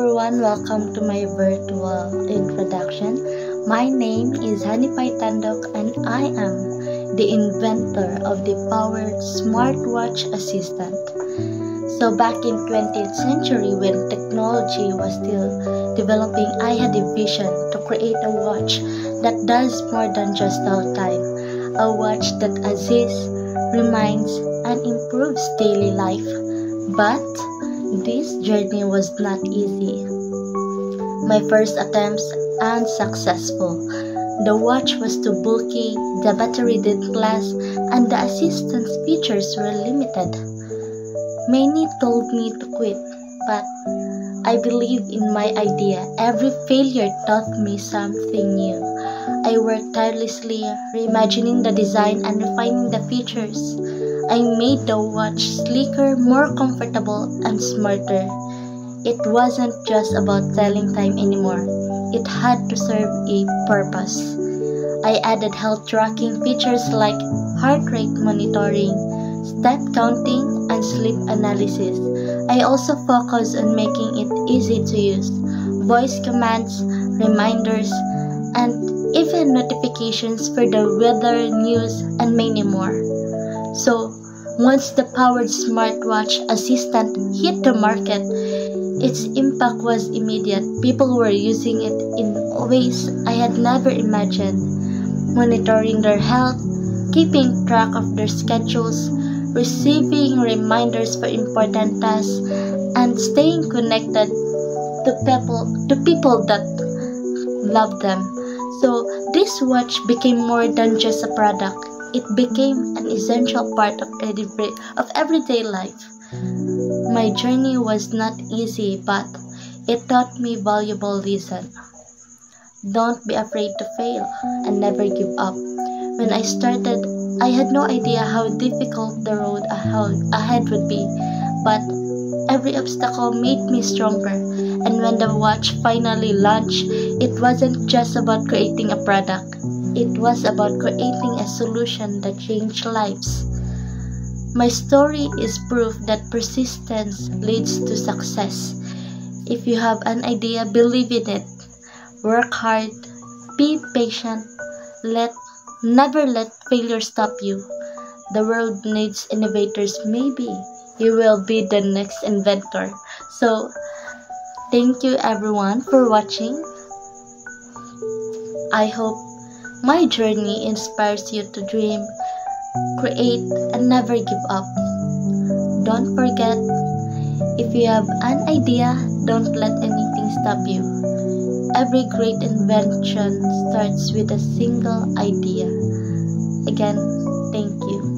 everyone, welcome to my virtual introduction. My name is Hanipay Tandok and I am the inventor of the powered smartwatch assistant. So back in 20th century when technology was still developing, I had a vision to create a watch that does more than just tell time. A watch that assists, reminds, and improves daily life. But this journey was not easy. My first attempts unsuccessful. The watch was too bulky, the battery didn't last, and the assistance features were limited. Many told me to quit, but I believed in my idea. Every failure taught me something new. I worked tirelessly, reimagining the design and refining the features. I made the watch sleeker, more comfortable, and smarter. It wasn't just about telling time anymore. It had to serve a purpose. I added health tracking features like heart rate monitoring, step counting, and sleep analysis. I also focused on making it easy to use. Voice commands, reminders, and even notifications for the weather, news, and many more. So, once the powered smartwatch assistant hit the market, its impact was immediate. People were using it in ways I had never imagined, monitoring their health, keeping track of their schedules, receiving reminders for important tasks, and staying connected to people that love them. So this watch became more than just a product. It became an essential part of everyday life. My journey was not easy, but it taught me valuable lesson. Don't be afraid to fail and never give up. When I started, I had no idea how difficult the road ahead would be, but every obstacle made me stronger. And when the watch finally launched, it wasn't just about creating a product. It was about creating a solution that changed lives. My story is proof that persistence leads to success. If you have an idea, believe in it. Work hard, be patient, never let failure stop you. The world needs innovators. Maybe you will be the next inventor. So, thank you everyone for watching. I hope my journey inspires you to dream, create, and never give up. Don't forget, if you have an idea, don't let anything stop you. Every great invention starts with a single idea. Again, thank you.